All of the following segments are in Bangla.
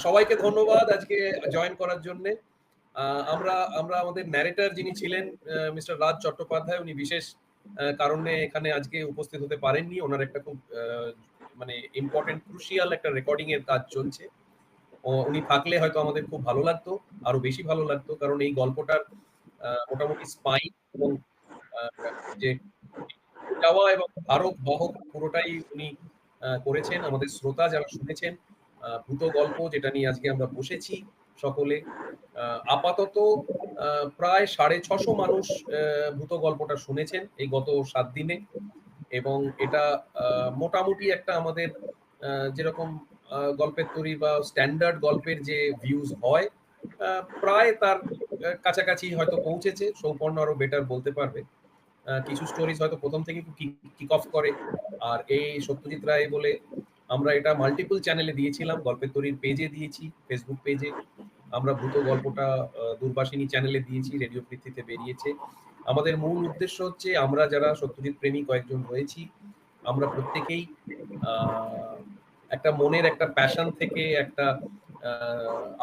সবাইকে ধন্যবাদ আজকে জয়েন করার জন্য। আমরা আমরা আমাদের ন্যারেটর যিনি ছিলেন মিস্টার রাজ চট্টোপাধ্যায়, উনি বিশেষ কারণে এখানে আজকে উপস্থিত হতে পারেননি। ওনার একটা খুব মানে ইম্পর্টেন্ট ক্রুশিয়াল একটা রেকর্ডিং এর কাজ চলছে। উনি থাকলে হয়তো আমাদের খুব ভালো লাগতো, আরো বেশি ভালো লাগতো, কারণ এই গল্পটার মোটামুটি স্পাইন এবং যে যাওয়া এবং ধারক বাহক পুরোটাই উনি করেছেন। আমাদের শ্রোতা যারা শুনেছেন ভূত গল্প, যেটা নিয়ে আজকে আমরা বসেছি সকলে, আপাতত প্রায় 650 মানুষ ভূত গল্পটা শুনেছেন এই গত 7 দিনে। এবং এটা মোটামুটি একটা আমাদের যেরকম গল্পের তৈরি বা স্ট্যান্ডার্ড গল্পের যে ভিউজ হয় প্রায় তার কাছাকাছি হয়তো পৌঁছেছে। সৌপর্ণ আরো বেটার বলতে পারবে। কিছু স্টোরিজ হয়তো প্রথম থেকে কিক অফ করে। আর এই সত্যজিৎ রায় বলে আমরা এটা মাল্টিপল চ্যানেলে দিয়েছিলাম, গল্পের তৈরির পেজে দিয়েছি, ফেসবুক পেজে আমরা ভূত গল্পটা দূরবাসিনী চ্যানেলে দিয়েছি, রেডিও পৃথ্বীতে বেরিয়েছে। আমাদের মূল উদ্দেশ্য হচ্ছে আমরা যারা সত্যজিৎ প্রেমী কয়েকজন রয়েছি, আমরা প্রত্যেকেই একটা মনের একটা প্যাশন থেকে, একটা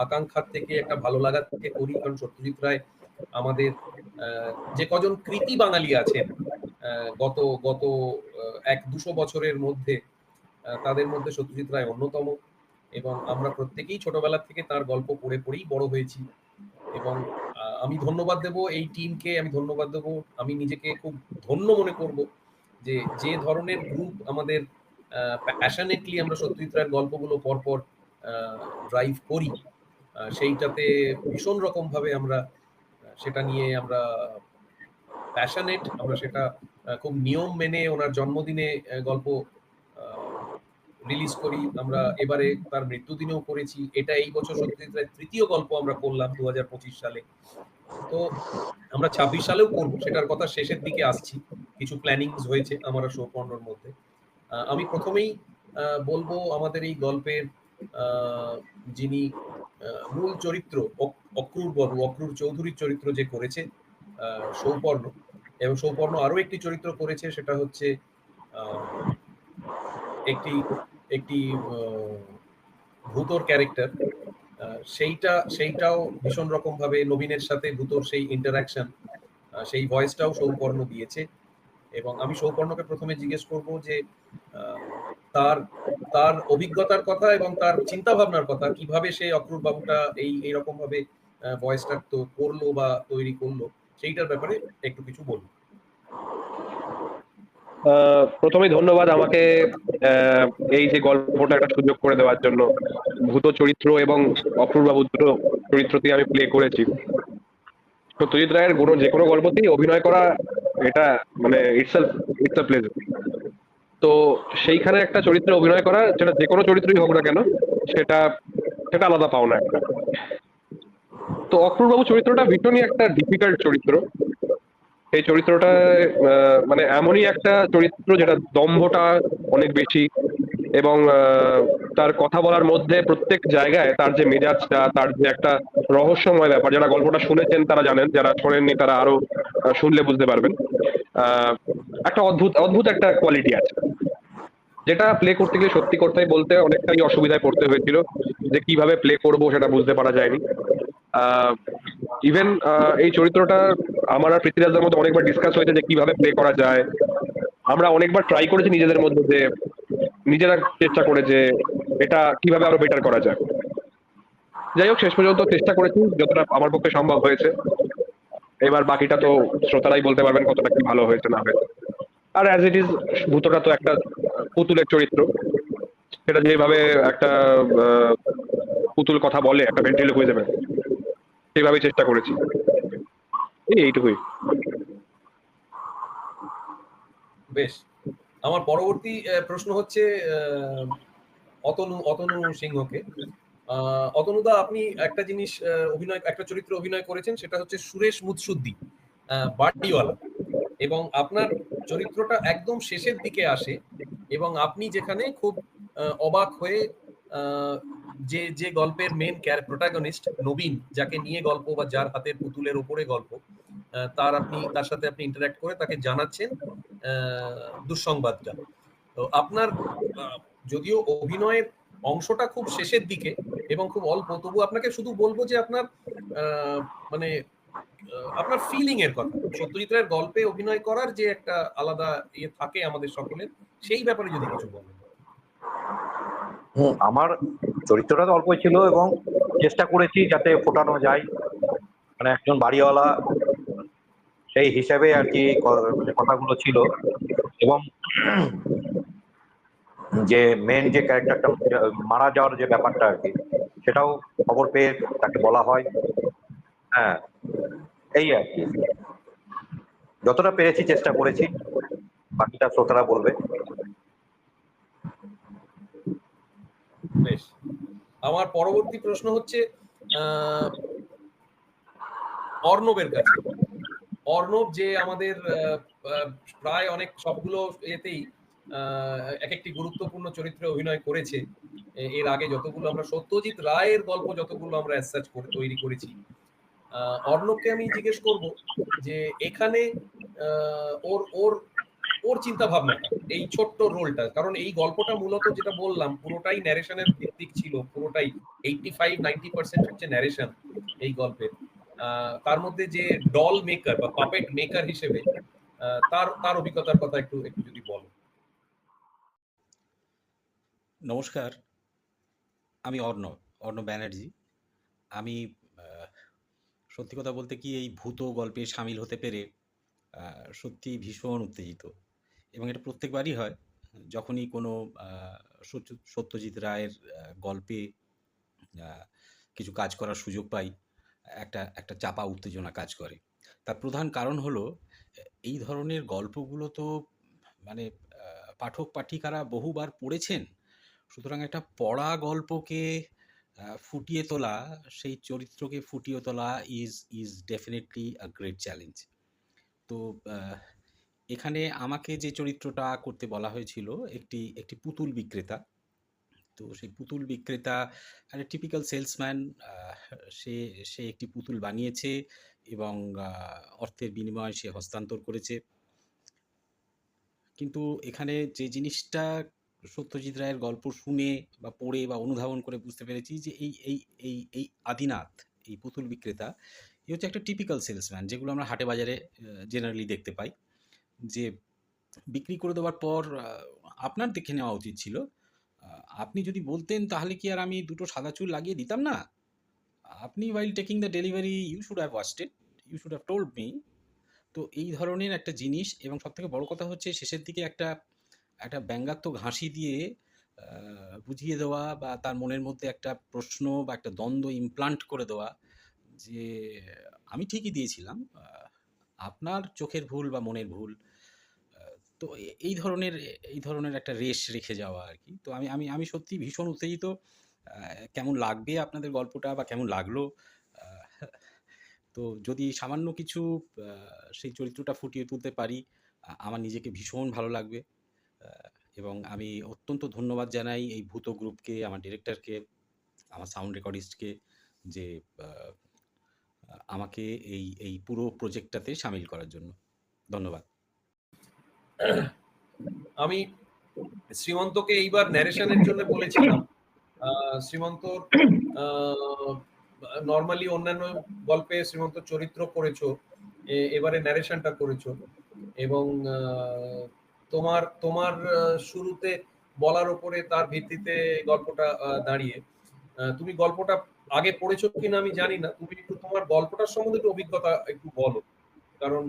আকাঙ্ক্ষার থেকে, একটা ভালো লাগার থেকে করি। কারণ সত্যজিৎ রায় আমাদের যে কজন কৃতি বাঙালি আছেন গত গত 100-200 বছরের মধ্যে, তাদের মধ্যে সত্যজিৎ রায় অন্যতম। এবং আমরা প্রত্যেকেই ছোটবেলা থেকে তার গল্প পড়ে পড়েই বড় হয়েছি। এবং আমি ধন্যবাদ দেব এই টিমকে, আমি ধন্যবাদ দেব, আমি নিজেকে খুব ধন্য মনে করব যে যে ধরনের গ্রুপ আমাদের প্যাশনেটলি আমরা সত্যজিৎ রায়ের গল্পগুলো পরপর ড্রাইভ করি, সেইটাতে ভীষণ রকম ভাবে আমরা সেটা নিয়ে আমরা প্যাশনেট, আমরা সেটা খুব নিয়ম মেনে ওনার জন্মদিনে গল্প রিলিজ করি। আমরা এবারে তার মৃত্যুদিনেও করেছি। এটা এই বছর সত্যজিৎ রায়ের তৃতীয় গল্প আমরা করলাম 2025 সালে। তো আমরা 26 সালেও করব, সেটার কথা শেষের দিকে আসছি। কিছু প্ল্যানিংস হয়েছে আমার আর সৌপর্ণর মধ্যে। আমি প্রথমেই বলবো আমাদের এই গল্পের যিনি মূল চরিত্র অক্রুর বাবু, অক্রুর চৌধুরীর চরিত্র যে করেছে সৌপর্ণ, এবং সৌপর্ণ আরো একটি চরিত্র করেছে, সেটা হচ্ছে একটি একটি ভূতর ক্যারেক্টার। সেইটাও ভীষণ রকম ভাবে নবীনের সাথে ভূতর সেই ইন্টারাকশন, সেই ভয়েসটাও সৌপর্ণ দিয়েছে। এবং আমি সৌপর্ণকে প্রথমে জিজ্ঞেস করব যে তার তার অভিজ্ঞতার কথা এবং তার চিন্তা ভাবনার কথা, কিভাবে সে অক্রুর বাবুটা এইরকম ভাবে ভয়েসটা তো করলো বা তৈরি করলো, সেইটার ব্যাপারে একটু কিছু বলুন। প্রথমেই ধন্যবাদ আমাকে এই যে গল্পটা একটা সুযোগ করে দেওয়ার জন্য। ভূত চরিত্র এবং অক্রুর বাবু দুটো চরিত্রতেই আমি প্লে করেছি। সত্যজিৎ রায়ের যে কোনো গল্পতেই অভিনয় করা, এটা মানে ইটস আ প্লেজার। তো সেইখানে একটা চরিত্রে অভিনয় করা, সেটা যে কোনো চরিত্রই হোক না কেন, সেটা সেটা আলাদা পাওনা একটা। তো অক্রুরবাবু চরিত্রটা ভীষণই একটা ডিফিকাল্ট চরিত্র। এই চরিত্রটা মানে এমনই একটা চরিত্র যেটা দম্ভটা অনেক বেশি, এবং তার কথা বলার মধ্যে প্রত্যেক জায়গায় তার যে মেজাজটা, তার যে একটা রহস্যময় ব্যাপার, যারা গল্পটা শুনেছেন তারা জানেন, যারা শোনেননি তারা আরো শুনলে বুঝতে পারবেন। একটা অদ্ভুত অদ্ভুত একটা কোয়ালিটি আছে, যেটা প্লে করতে গিয়ে সত্যি কথাই বলতে অনেকটাই অসুবিধায় পড়তে হয়েছিল, যে কিভাবে প্লে করব সেটা বুঝতে পারা যায়নি। ইভেন এই চরিত্রটা আমার আর পৃথ্বীরাজদের মধ্যে অনেকবার ডিসকাস হয়েছে যে কিভাবে প্লে করা যায়। আমরা অনেকবার ট্রাই করেছি নিজেদের মধ্যে, যে নিজেরা চেষ্টা করে যে এটা কিভাবে আরো বেটার করা যায়। যাই হোক, শেষ পর্যন্ত চেষ্টা করেছি যতটা আমার পক্ষে সম্ভব হয়েছে। এবার বাকিটা তো শ্রোতারাই বলতে পারবেন কতটা কি ভালো হয়েছে না হয়েছে। আর অ্যাজ ইট ইজ, ভূতটা তো একটা পুতুলের চরিত্র, সেটা যেভাবে একটা পুতুল কথা বলে, একটা ভেন্ট্রিলোকুইজমে, সেইভাবেই চেষ্টা করেছি। এইটুকুই। বেশ, আমার পরবর্তী প্রশ্ন হচ্ছে অতনু সিংহকে। অতনুদা, আপনি একটা জিনিস একটা চরিত্রে অভিনয় করেছেন, সেটা হচ্ছে সুরেশ মুৎসুদ্দি, বাড়িওয়ালা। এবং আপনার চরিত্রটা একদম শেষের দিকে আসে, এবং আপনি যেখানে খুব অবাক হয়ে যে যে গল্পের মেন প্রোটাগনিস্ট নবীন, যাকে নিয়ে গল্প বা যার হাতের পুতুলের ওপরে গল্প, তার সাথে আপনি ইন্টারঅ্যাক্ট করে তাকে জানাচ্ছেন দুঃসংবাদটা। তো আপনার যদিও অভিনয়ের অংশটা খুব শেষের দিকে এবং খুব অল্প, তবু আপনাকে শুধু বলবো যে আপনার মানে আপনার ফিলিং এর কথা, সত্যজিৎ রায়ের গল্পে অভিনয় করার যে একটা আলাদা ইয়ে থাকে আমাদের সকলের, সেই ব্যাপারে যদি কিছু বলেন। আমার চরিত্রটা তো অল্পই ছিল এবং চেষ্টা করেছি যাতে ফোটানো যায়, মানে একজন বাড়িওয়ালা সেই হিসাবে আর কি মানে কথাগুলো ছিল। এবং যে মেন যে ক্যারেক্টারটা মারা যাওয়ার যে ব্যাপারটা আর কি, সেটাও খবর পেয়ে তাকে বলা হয়। হ্যাঁ, এই আর কি, যতটা পেরেছি চেষ্টা করেছি, বাকিটা শ্রোতারা বলবে। বেশ, আমার পরবর্তী প্রশ্ন হচ্ছে অর্ণবের কাছে। অর্ণব যে আমাদের প্রায় অনেক সবগুলো এতেই এক একটি গুরুত্বপূর্ণ চরিত্রে অভিনয় করেছে এর আগে, যতগুলো আমরা সত্যজিৎ রায়ের গল্প যতগুলো আমরা অ্যাসাচ করে তৈরি করেছি, অর্ণবকে আমি জিজ্ঞেস করব যে এখানে ওর ওর ওর চিন্তা ভাবনাটা, এই ছোট্ট রোলটা, কারণ এই গল্পটা মূলত যেটা বললাম পুরোটাই ন্যারেশনের ভিত্তিক ছিল, পুরোটাই 85-90% হচ্ছে ন্যারেশন এই গল্পের। তার মধ্যে যে ডল মেকার বা পাপেট মেকার হিসেবে তার তার অভিজ্ঞতার কথা একটু একটু যদি বলো। নমস্কার, আমি অর্ণব ব্যানার্জি। আমি সত্যি কথা বলতে কি এই ভূত গল্পে সামিল হতে পেরে সত্যি ভীষণ উত্তেজিত, এবং এটা প্রত্যেকবারই হয় যখনই কোনো সত্যজিৎ রায়ের গল্পে কিছু কাজ করার সুযোগ পাই, একটা চাপা উত্তেজনা কাজ করে। তার প্রধান কারণ হলো এই ধরনের গল্পগুলো তো মানে পাঠক পাঠিকারা বহুবার পড়েছেন, সুতরাং একটা পড়া গল্পকে ফুটিয়ে তোলা, সেই চরিত্রকে ফুটিয়ে তোলা is definitely a great challenge. তো এখানে আমাকে যে চরিত্রটা করতে বলা হয়েছিল একটি পুতুল বিক্রেতা। তো সেই পুতুল বিক্রেতা একটা টিপিক্যাল সেলসম্যান, সে একটি পুতুল বানিয়েছে এবং অর্থের বিনিময়ে সে হস্তান্তর করেছে। কিন্তু এখানে যে জিনিসটা সত্যজিৎ রায়ের গল্প শুনে বা পড়ে বা অনুধাবন করে বুঝতে পেরেছি যে এই আদিনাথ, এই পুতুল বিক্রেতা, এ হচ্ছে একটা টিপিক্যাল সেলসম্যান, যেগুলো আমরা হাটে বাজারে জেনারেলি দেখতে পাই, যে বিক্রি করে দেওয়ার পর আপনার দেখে নেওয়া উচিত ছিল, আপনি যদি বলতেন তাহলে কি আর আমি দুটো সাদা চুল লাগিয়ে দিতাম না? আপনি while taking the delivery you should have watched it, you should have told me। তো এই ধরনের একটা জিনিস, এবং সবথেকে বড় কথা হচ্ছে শেষের দিকে একটা ব্যঙ্গাত্মক হাসি দিয়ে বুঝিয়ে দেওয়া, বা তার মনের মধ্যে একটা প্রশ্ন বা একটা দ্বন্দ্ব ইমপ্লান্ট করে দেওয়া যে আমি ঠিকই দিয়েছিলাম, আপনার চোখের ভুল বা মনের ভুল। তো এই ধরনের একটা রেশ রেখে যাওয়া আর কি। তো আমি সত্যি ভীষণ উত্তেজিত। কেমন লাগবে আপনাদের গল্পটা বা কেমন লাগলো, তো যদি সামান্য কিছু সেই চরিত্রটা ফুটিয়ে তুলতে পারি, আমার নিজেকে ভীষণ ভালো লাগবে। এবং আমি অত্যন্ত ধন্যবাদ জানাই এই ভূত গ্রুপকে, আমার ডিরেক্টরকে, আমার সাউন্ড রেকর্ডিস্টকে, যে আমাকে এই পুরো প্রজেক্টটাতে সামিল করার জন্য। ধন্যবাদ। আমি শ্রীমন্তকে এইবার ন্যারেশনের জন্য বলেছিলাম। শ্রীমন্ত নর্মালি অন্যান্য গল্পে শ্রীমন্ত চরিত্র করেছো, এবারে ন্যারেশনটা করেছো, এবং তোমার তোমার শুরুতে বলার উপরে তার ভিত্তিতে গল্পটা দাঁড়িয়ে, তুমি গল্পটা আগে পড়েছো কিনা আমি জানি না, তুমি একটু তোমার গল্পটার সম্বন্ধে একটু অভিজ্ঞতা একটু বলো, কারণ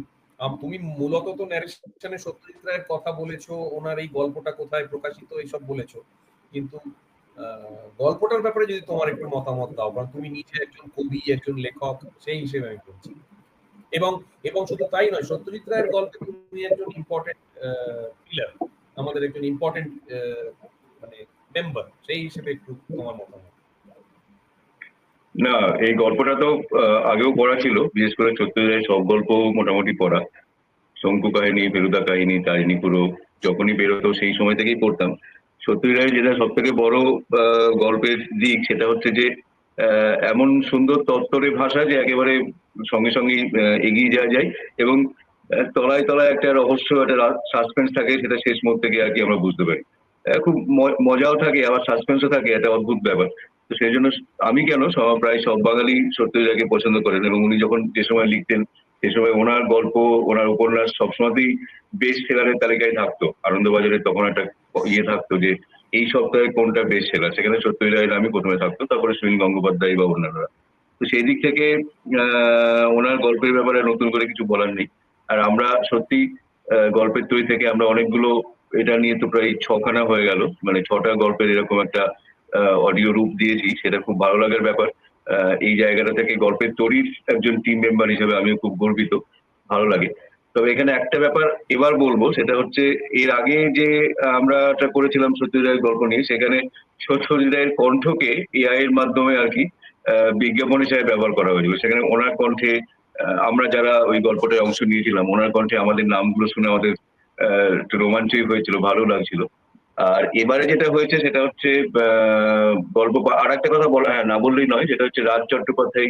তুমি মূলত তো ন্যারেশনে সত্যজিৎ রায়ের কথা বলেছো, ওনার এই গল্পটা কোথায় প্রকাশিত এইসব বলেছো, কিন্তু গল্পটার ব্যাপারে যদি তোমার একটু মতামত দাও, কারণ তুমি নিজে একজন কবি, একজন লেখক, সেই হিসেবে আমি বলছি। এবং এবং শুধু তাই নয়, সত্যজিৎ রায়ের গল্পে তুমি একজন ইম্পর্টেন্ট পিলার, আমাদের একজন ইম্পর্টেন্ট মানে মেম্বার, সেই হিসেবে একটু তোমার মতামত। না, এই গল্পটা তো আগেও পড়া ছিল, বিশেষ করে সত্যজিৎ রায়ের সব গল্প মোটামুটি পড়া। শঙ্কু কাহিনী, ফেলুদা কাহিনী, তারিণী পুরো যখনই বেরোতো সেই সময় থেকেই পড়তাম। সত্যজিৎ রায়ের যেটা সব থেকে বড় গল্পের দিক, সেটা হচ্ছে যে এমন সুন্দর তত্ত্বরে ভাষা যে একেবারে সঙ্গে সঙ্গে এগিয়ে যাওয়া যায়, এবং তলায় তলায় একটা রহস্য, একটা সাসপেন্স থাকে, সেটা শেষ মুহূর্তে গিয়ে আর কি আমরা বুঝতে পারি। খুব মজাও থাকে, আবার সাসপেন্সও থাকে, একটা অদ্ভুত ব্যাপার। তো সেই জন্য আমি কেন, প্রায় সব বাঙালি সত্যজিৎকে পছন্দ করেন, এবং উনি যখন যে সময় লিখতেন সে সময় ওনার গল্প, ওনার উপন্যাস সবসময়তেই বেস্ট সেলারের তালিকায় থাকতো। আনন্দবাজারে তখন একটা ইয়ে থাকতো যে এই সপ্তাহে কোনটা বেস্ট সেলার, সেখানে সত্যজিৎ রায়ের নামই প্রথমে থাকতো, তারপরে সুনীল গঙ্গোপাধ্যায় বা অন্যান্যরা। তো সেই দিক থেকে ওনার গল্পের ব্যাপারে নতুন করে কিছু বলার নেই। আর আমরা সত্যি গল্পের তৈরি থেকে আমরা অনেকগুলো, এটা নিয়ে তো প্রায় 6খানা হয়ে গেল, মানে 6টা গল্পের এরকম একটা অডিও রূপ দিয়েছি, সেটা খুব ভালো লাগার ব্যাপার। এই জায়গাটা থেকে গল্পের তৈরির একজন টিম মেম্বার হিসেবে আমিও খুব গর্বিত, ভালো লাগে। তবে এখানে একটা ব্যাপার এবার বলবো, সেটা হচ্ছে এর আগে যে আমরা একটা করেছিলাম সত্যজিৎ রায়ের গল্প নিয়ে, সেখানে সত্যজিৎ রায়ের কণ্ঠকে এআই এর মাধ্যমে আর কি বিজ্ঞাপন হিসেবে ব্যবহার করা হয়েছিল। সেখানে ওনার কণ্ঠে আমরা যারা ওই গল্পটায় অংশ নিয়েছিলাম, ওনার কণ্ঠে আমাদের নামগুলো শুনে আমাদের একটু রোমাঞ্চই হয়েছিল, ভালো লাগছিল। আর এবারে যেটা হয়েছে সেটা হচ্ছে গল্প, আর একটা কথা বলা, হ্যাঁ না বললেই নয়, সেটা হচ্ছে রাজ চট্টোপাধ্যায়,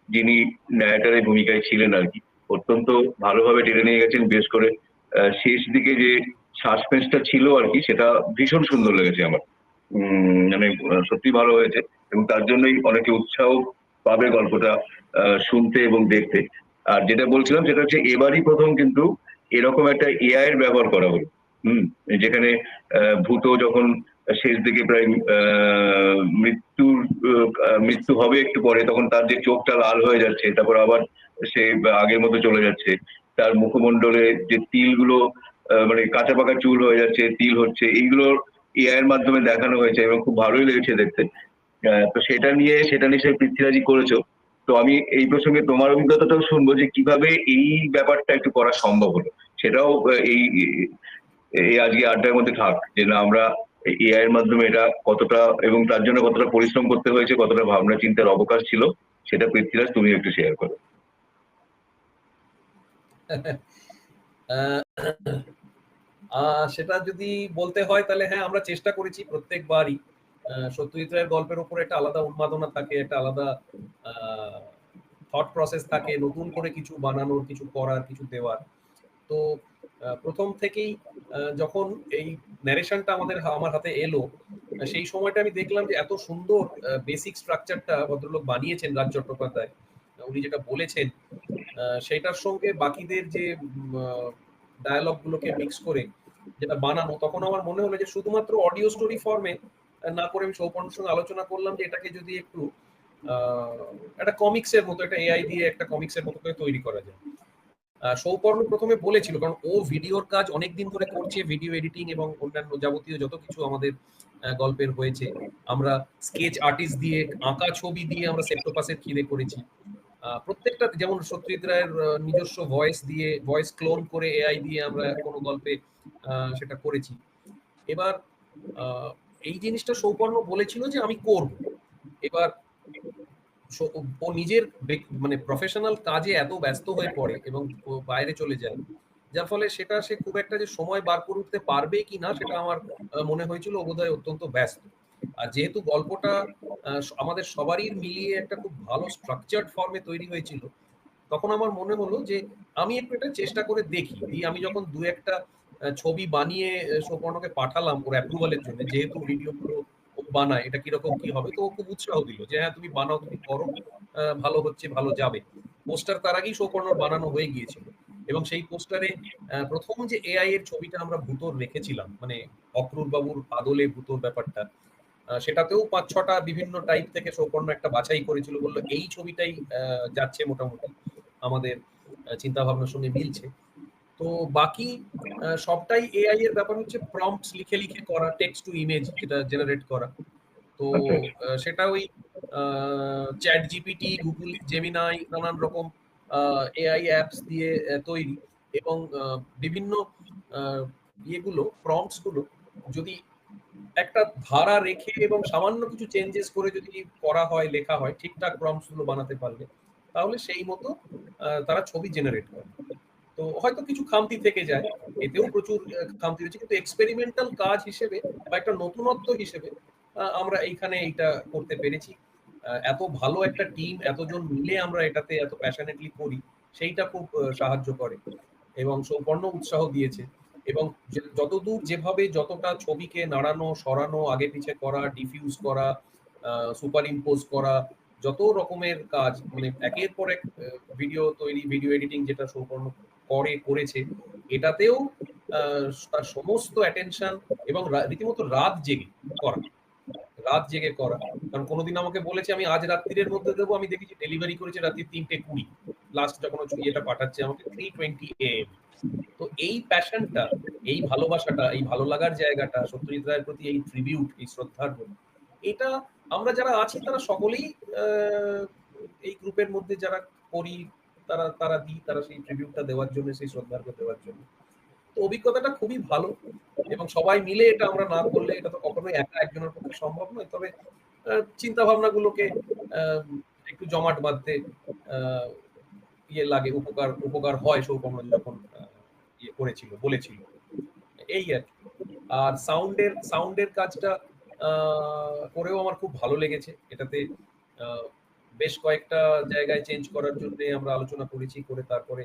যিনি ন্যারেটারের ভূমিকায় ছিলেন আর কি, অত্যন্ত ভালোভাবে টেনে নিয়ে গেছেন। বিশেষ করে শেষ দিকে যে সাসপেন্সটা ছিল আর কি, সেটা ভীষণ সুন্দর লেগেছে আমার। মানে সত্যি ভালো হয়েছে, এবং তার জন্যই অনেকে উৎসাহ পাবে গল্পটা শুনতে এবং দেখতে। আর যেটা বলছিলাম সেটা হচ্ছে এবারই প্রথম কিন্তু এরকম একটা এআই এর ব্যবহার করা হলো। যেখানে ভূত যখন শেষ দিকে প্রায় মৃত্যু হবে একটু পরে, তখন তার যে চোখটা লাল হয়ে যাচ্ছে, তারপর আবার সে আগের মতো চলে যাচ্ছে, তার মুখমণ্ডলে যে তিলগুলো মানে কাঁচা পাকা চুল হয়ে যাচ্ছে, তিল হচ্ছে, এইগুলো এআই এর মাধ্যমে দেখানো হয়েছে এবং খুব ভালোই লেগেছে দেখতে। তো সেটা নিশ্চয়ই পৃথ্বীরাজই করেছো। তো আমি এই প্রসঙ্গে তোমার অভিজ্ঞতাটাও শুনবো যে কিভাবে এই ব্যাপারটা একটু করা সম্ভব হলো, সেটাও এই এই আজকে আড্ডার মধ্যে থাক, যে না আমরা এআই এর মাধ্যমে এটা কতটা, এবং তার জন্য কতটা পরিশ্রম করতে হয়েছে, কতটা ভাবনা চিন্তার অবকাশ ছিল, সেটা পৃথ্বীরাজ তুমি একটু শেয়ার করো। সেটা যদি বলতে হয় তাহলে হ্যাঁ, আমরা চেষ্টা করেছি প্রত্যেকবারই। সত্যজিৎ রায়ের গল্পের উপর একটা আলাদা উন্মাদনা থাকে, একটা আলাদা থট প্রসেস থাকে, নতুন করে কিছু বানানোর, কিছু করার, কিছু দেওয়ার। তো প্রথম থেকেই যখন এই ন্যারেশনটা আমার হাতে এলো, সেই সময়টা আমি দেখলাম যে এত সুন্দর বেসিক স্ট্রাকচারটা ভদ্রলোক বানিয়েছেন রাজ চট্টোপাধ্যায়। উনি যেটা বলেছেন সেটার সঙ্গে বাকিদের যে ডায়ালগ গুলোকে মিক্স করে যেটা বানানো, তখন আমার মনে হলো যে শুধুমাত্র অডিও স্টোরি ফর্মে না করে, আমি সৌপর্ণের সঙ্গে আলোচনা করলাম যে এটাকে যদি একটু একটা কমিক্সের মতো, একটা এআই দিয়ে একটা কমিক্সের মতো করে তৈরি করা যায়। সৌপর্ণ প্রথমে বলেছিল, কারণ ও ভিডিওর কাজ অনেকদিন ধরে করছে, ভিডিও এডিটিং এবং অন্যান্য যাবতীয় যত কিছু আমাদের গল্পের হয়েছে, আমরা স্কেচ আর্টিস্ট দিয়ে, আঁকা ছবি দিয়ে আমরা সেক্টোপাসের খিদে করেছি। প্রত্যেকটা, যেমন সত্যজিৎ রায়ের নিজস্ব ভয়েস দিয়ে, ভয়েস ক্লোন করে এআই দিয়ে আমরা কোনো গল্পে সেটা করেছি। এবার এই জিনিসটা সৌপর্ণ বলেছিল যে আমি করব। এবার ও নিজের মানে প্রফেশনাল কাজে এত ব্যস্ত হয়ে পড়ে এবং বাইরে চলে যায়, যার ফলে সেটা সে খুব একটা যে সময় বার করে উঠতে পারবে কি না, সেটা আমার মনে হয়েছিল ও বোধহয় অত্যন্ত ব্যস্ত। আর যেহেতু গল্পটা আমাদের সবারই মিলিয়ে একটা খুব ভালো স্ট্রাকচার্ড ফর্মে তৈরি হয়েছিল, তখন আমার মনে হলো যে আমি একটু এটা চেষ্টা করে দেখি। আমি যখন দু একটা ছবি বানিয়ে সৌপর্ণকে পাঠালাম ওর অ্যাপ্রুভালের জন্য, যেহেতু ভিডিওগুলো বানায়, এটা কিরকম কি হবে, তো ও খুব উৎসাহ দিল যে হ্যাঁ তুমি বানাও, তুমি করো, ভালো হচ্ছে, ভালো যাবে। পোস্টার তার আগেই সৌপর্ণর বানানো হয়ে গিয়েছিল, এবং সেই পোস্টারে প্রথম যে এআই এর ছবিটা আমরা ভূতর রেখেছিলাম, মানে অক্রুর বাবুর আদলে ভূতর ব্যাপারটা, সেটাতেও 5-6টা বিভিন্ন টাইপ থেকে সৌপর্ণ একটা বাছাই করেছিল, বললো এই ছবিটাই যাচ্ছে মোটামুটি, আমাদের চিন্তা ভাবনার সঙ্গে মিলছে। তো বাকি সবটাই এআই এর ব্যাপার হচ্ছে প্রম্পটস লিখে লিখে করা, টেক্সট টু ইমেজ যেটা জেনারেট করা। তো সেটা ওই চ্যাট জিপিটি, গুগল জেমিনাই, নানান রকম এআই অ্যাপস দিয়ে তৈরি, এবং বিভিন্ন ইয়েগুলো, প্রম্পটস গুলো যদি একটা ধারা রেখে এবং সামান্য কিছু চেঞ্জেস করে যদি করা হয়, লেখা হয়, ঠিকঠাক প্রম্পটস গুলো বানাতে পারলে, তাহলে সেই মতো তারা ছবি জেনারেট করে। তো হয়তো কিছু খামতি থেকে যায়, এতেও প্রচুর খামতি রয়েছে, কিন্তু এক্সপেরিমেন্টাল কাজ হিসেবে বা একটা নতুনত্ব হিসেবে আমরা এইখানে এইটা করতে পেরেছি। এত ভালো একটা টিম, এতজন মিলে আমরা এটাতে এত প্যাশনেটলি করি, সেইটা খুব সাহায্য করে, এবং সৌপর্ণ উৎসাহ দিয়েছে। এবং যতদূর যেভাবে যতটা ছবিকে নাড়ানো সরানো আগে পিছে করা ডিফিউজ করা সুপার ইম্পোজ করা যত রকমের কাজ মানে একের পর এক ভিডিও তৈরি ভিডিও এডিটিং যেটা সম্পন্ন করেছে এটাতেও তার সমস্ত অ্যাটেনশন এবং রীতিমতো রাত জেগে করা কারণ কোনোদিন আমাকে বলেছে আমি আজ রাত্রির মধ্যে দেবো আমি দেখেছি ডেলিভারি করেছে রাত্রি 3:20 লাস্ট যখন ইয়েটা পাঠাচ্ছে আমাকে 3:20 AM। তো এই প্যাশনটা এই ভালোবাসাটা এই ভালো লাগার জায়গাটা সত্যজিৎ রায়ের প্রতি এই ট্রিবিউট এই শ্রদ্ধার প্রতি এটা আমরা যারা আছি তারা সকলেই এই গ্রুপের মধ্যে যারা করি তারা তারা দিই তারা সেই ট্রিবিউটটা দেওয়ার জন্য সেই শ্রদ্ধার্ঘ দেওয়ার জন্য তো অভিজ্ঞতাটা খুবই ভালো এবং সবাই মিলে এটা আমরা না করলে এটা তো কখনোই একা একজনের পক্ষে সম্ভব নয় তবে চিন্তা ভাবনাগুলোকে একটু জমাট বাঁধতে ইয়ে লাগে উপকার হয় সৌপর্ণ যখন ইয়ে করেছিল বলেছিল এই আর কি। আর সাউন্ডের কাজটা করেও আমার খুব ভালো লেগেছে এটাতে বেশ কয়েকটা জায়গায় চেঞ্জ করার জন্য আমরা আলোচনা করেছি করে তারপরে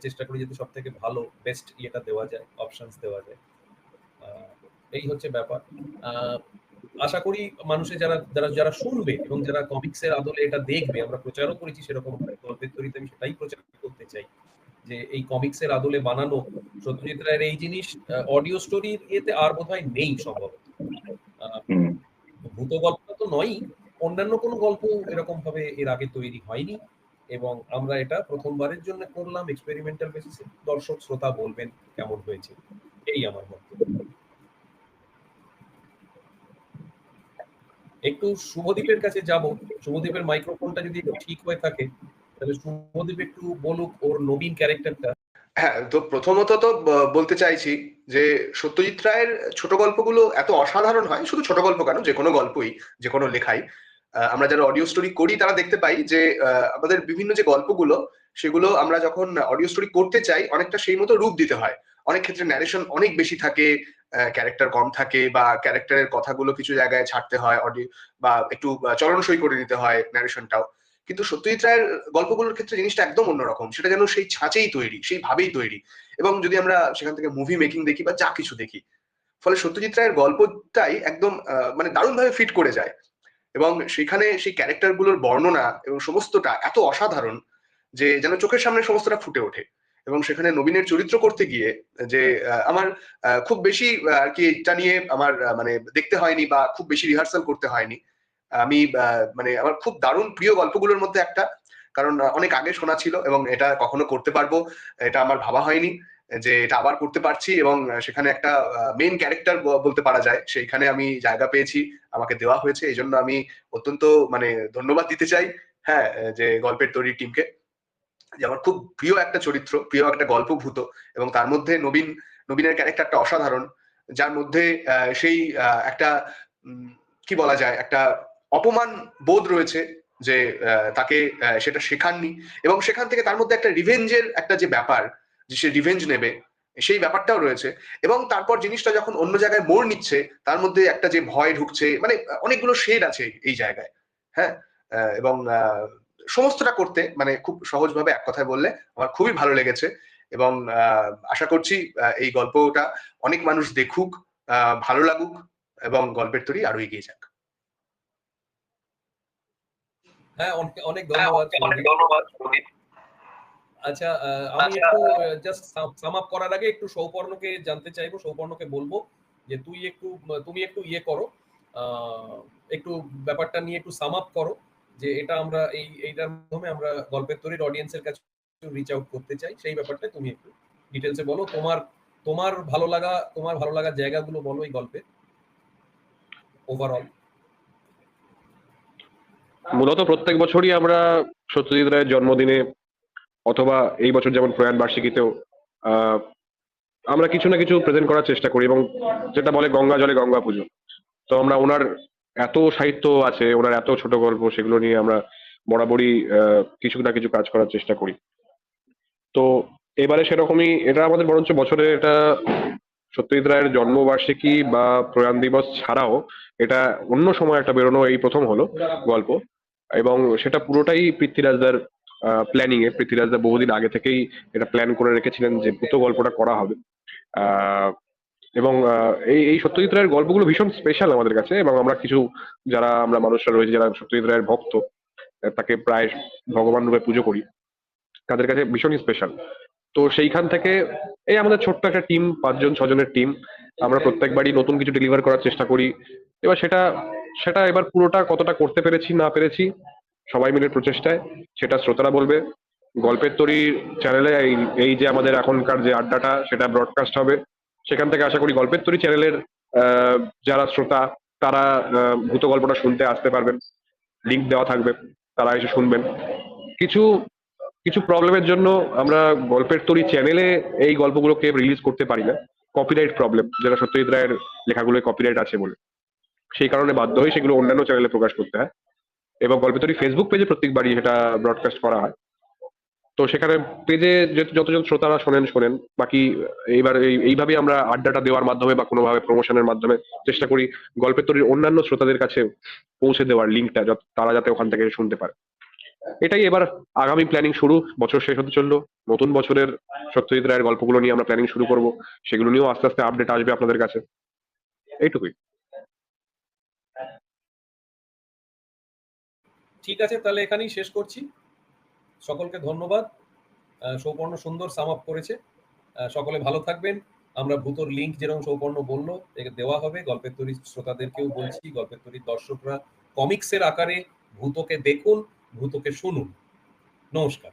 চেষ্টা করি যাতে সব থেকে ভালো বেস্ট ইয়েটা দেওয়া যায় অপশনস দেওয়া যায় এই হচ্ছে ব্যাপার আশা করি মানুষের যারা শুনবে এবং যারা কমিক্সের আদলে এটা দেখবে আমরা প্রচারও করেছি সেরকম গল্পের তৈরিতে আমি সেটাই প্রচার করতে চাই যে এই কমিক্সের আদলে বানানো সত্যজিৎ রায়ের এই জিনিস অডিও স্টোরির ইয়েতে আর বোধহয় নেই সম্ভবত ভূত গল্পটা তো নয়ই অন্যান্য কোনো গল্প এরকম ভাবে এর আগে তৈরি হয়নি এবং আমরা এটা প্রথমবারের জন্য করলাম এক্সপেরিমেন্টাল বেসিসে দর্শক শ্রোতা বলবেন কেমন হয়েছে এই আমার বক্তব্য একটু শুভদীপের কাছে যাব শুভদীপের মাইক্রোফোনটা যদি একটু ঠিক হয়ে থাকে তাহলে শুভদীপ একটু বলুক ওর নবীন ক্যারেক্টারটা। হ্যাঁ, তো প্রথমত তো বলতে চাইছি যে সত্যজিৎ রায়ের ছোট গল্পগুলো এত অসাধারণ হয়, শুধু ছোট গল্প কেন, যে কোনো গল্পই, যে কোনো লেখাই আমরা যারা অডিও স্টোরি করি তারা দেখতে পাই যে আমাদের বিভিন্ন যে গল্পগুলো সেগুলো আমরা যখন অডিও স্টোরি করতে চাই অনেকটা সেই মতো রূপ দিতে হয়। অনেক ক্ষেত্রে ন্যারেশন অনেক বেশি থাকে, ক্যারেক্টার কম থাকে, বা ক্যারেক্টারের কথাগুলো কিছু জায়গায় ছাড়তে হয় অডিও, বা একটু চলনসই করে নিতে হয় ন্যারেশনটাও। কিন্তু সত্যজিৎ রায়ের গল্পগুলোর ক্ষেত্রে জিনিসটা একদম অন্যরকম, সেটা যেন সেই ছাঁচেই তৈরি, সেই ভাবেই তৈরি। এবং যদি আমরা সেখান থেকে মুভি মেকিং দেখি বা যা কিছু দেখি, ফলে সত্যজিৎ রায়ের গল্পটাই একদম মানে দারুণভাবে ফিট করে যায়। এবং সেখানে সেই ক্যারেক্টার গুলোর বর্ণনা এবং সমস্তটা এত অসাধারণ যে যেন চোখের সামনে সমস্তটা ফুটে ওঠে। এবং সেখানে নবীনের চরিত্র করতে গিয়ে যে আমার খুব বেশি আর কি এটা নিয়ে আমার মানে দেখতে হয়নি বা খুব বেশি রিহার্সাল করতে হয়নি। আমি মানে আমার খুব দারুণ প্রিয় গল্পগুলোর মধ্যে একটা, কারণ অনেক আগে শোনা ছিল এবং এটা কখনো করতে পারবো এটা আমার ভাবা হয়নি যে এটা আবার করতে পারছি। এবং সেখানে একটা মেইন ক্যারেক্টার বলতে পারা যায়, সেইখানে আমি জায়গা পেয়েছি, আমাকে দেওয়া হয়েছে, এই জন্য আমি অত্যন্ত মানে ধন্যবাদ দিতে চাই হ্যাঁ যে গল্পের তৈরি টিমকে, যে আমার খুব প্রিয় একটা চরিত্র, প্রিয় একটা গল্প ভূত, এবং তার মধ্যে নবীনের ক্যারেক্টারটা অসাধারণ, যার মধ্যে সেই একটা কি বলা যায় একটা অপমান বোধ রয়েছে যে তাকে সেটা শেখাননি, এবং সেখান থেকে তার মধ্যে একটা রিভেঞ্জের একটা যে ব্যাপার, যে সে রিভেঞ্জ নেবে সেই ব্যাপারটাও রয়েছে। এবং তারপর জিনিসটা যখন অন্য জায়গায় মোড় নিচ্ছে তার মধ্যে একটা যে ভয় ঢুকছে, মানে অনেকগুলো শেড আছে এই জায়গায় হ্যাঁ। এবং সমস্তটা করতে মানে খুব সহজভাবে এক কথায় বললে আমার খুবই ভালো লেগেছে। এবং আশা করছি এই গল্পটা অনেক মানুষ দেখুক, ভালো লাগুক, এবং গল্পের তৈরি আরো এগিয়ে যাক। হ্যাঁ, অনেক ধন্যবাদ। আচ্ছা, আমি একটু জাস্ট সাম আপ করার আগে একটু সৌপর্ণকে জানতে চাইবো, সৌপর্ণকে বলবো যে তুমি একটু ইয়ে করো, একটু ব্যাপারটা নিয়ে একটু সাম আপ করো যে এটা আমরা এইটার মাধ্যমে আমরা গল্পের তৈরির অডিয়েন্সের কাছে রিচ আউট করতে চাই, সেই ব্যাপারটা তুমি একটু ডিটেলসে বলো, তোমার ভালো লাগার জায়গাগুলো বলো এই গল্পের ওভারঅল। মূলত প্রত্যেক বছরই আমরা সত্যজিৎ রায়ের জন্মদিনে অথবা এই বছর যেমন প্রয়াণ বার্ষিকীতেও আমরা কিছু না কিছু প্রেজেন্ট করার চেষ্টা করি, এবং যেটা বলে গঙ্গা জলে গঙ্গা পুজো। তো আমরা ওনার এত সাহিত্য আছে, ওনার এত ছোট গল্প, সেগুলো নিয়ে আমরা বরাবরই কিছু না কিছু কাজ করার চেষ্টা করি। তো এবারে সেরকমই, এটা আমাদের বরঞ্চ বছরে এটা সত্যজিৎ রায়ের জন্মবার্ষিকী বা প্রয়াণ দিবস ছাড়াও এটা অন্য সময় একটা বেরোনো এই প্রথম হলো গল্প, এবং সেটা পুরোটাই পৃথ্বীরাজদার প্ল্যানিং এ। পৃথ্বীরাজদা বহুদিন আগে থেকেই এটা প্ল্যান করে রেখেছিলেন যে ভূত গল্পটা করা হবে। এবং এই এই সত্যজিৎ রায়ের গল্পগুলো ভীষণ স্পেশাল আমাদের কাছে, এবং আমরা কিছু যারা আমরা মানুষরা রয়েছে যারা সত্যজিৎ রায়ের ভক্ত, তাকে প্রায় ভগবান রূপে পুজো করি, তাদের কাছে ভীষণই স্পেশাল। তো সেইখান থেকে এই আমাদের ছোট্ট একটা টিম, 5-6 জনের টিম, আমরা প্রত্যেকবারই নতুন কিছু ডেলিভার করার চেষ্টা করি। এবার সেটা সেটা এবার পুরোটা কতটা করতে পেরেছি না পেরেছি সবাই মিলে প্রচেষ্টায়, সেটা শ্রোতারা বলবে। গল্পের তরীর চ্যানেলে এই যে আমাদের এখনকার যে আড্ডাটা সেটা ব্রডকাস্ট হবে, সেখান থেকে আশা করি গল্পের তরী চ্যানেলের যারা শ্রোতা তারা ভূত গল্পটা শুনতে আসতে পারবেন, লিঙ্ক দেওয়া থাকবে, তারা এসে শুনবেন। কিছু কিছু প্রবলেমের জন্য আমরা গল্পের তরী চ্যানেলে এই গল্পগুলোকে রিলিজ করতে পারি না, কপিরাইট প্রবলেম, যেটা সত্যজিৎ রায়ের লেখাগুলোয় কপিরাইট আছে বলে, সেই কারণে বাধ্য হয়ে সেগুলো অন্যান্য চ্যানেলে প্রকাশ করতে হয়। এবং গল্পের তরী ফেসবুক পেজে প্রত্যেকবারই এটা ব্রডকাস্ট করা হয়। তো সেখানে পেজে যতজন শ্রোতারা শোনেন, বাকি এইবার এইভাবেই আমরা আড্ডাটা দেওয়ার মাধ্যমে বা কোনোভাবে প্রমোশনের মাধ্যমে চেষ্টা করি গল্পের তরীর অন্যান্য শ্রোতাদের কাছে পৌঁছে দেওয়ার লিঙ্কটা, তারা যাতে ওখান থেকে শুনতে পারে। এটাই এবার আগামী প্ল্যানিং শুরু, বছর শেষ হতে চললো, নতুন বছরের সত্যজিৎ রায়ের গল্পগুলো নিয়ে আমরা প্ল্যানিং শুরু করব, সেগুলো নিয়েও আস্তে আস্তে আপডেট আসবে আপনাদের কাছে। এইটুকুই। ঠিক আছে, তাহলে এখানেই শেষ করছি। সকলকে ধন্যবাদ। সৌপর্ণ সুন্দর সাম আপ করেছে। সকলে ভালো থাকবেন। আমরা ভূতর লিঙ্ক যেরকম সৌপর্ণ বললো দেওয়া হবে, গল্পের তরী শ্রোতাদেরকেও বলছি, গল্পের তরীর দর্শকরা কমিক্সের আকারে ভূতকে দেখুন, ভূতকে শুনুন। নমস্কার।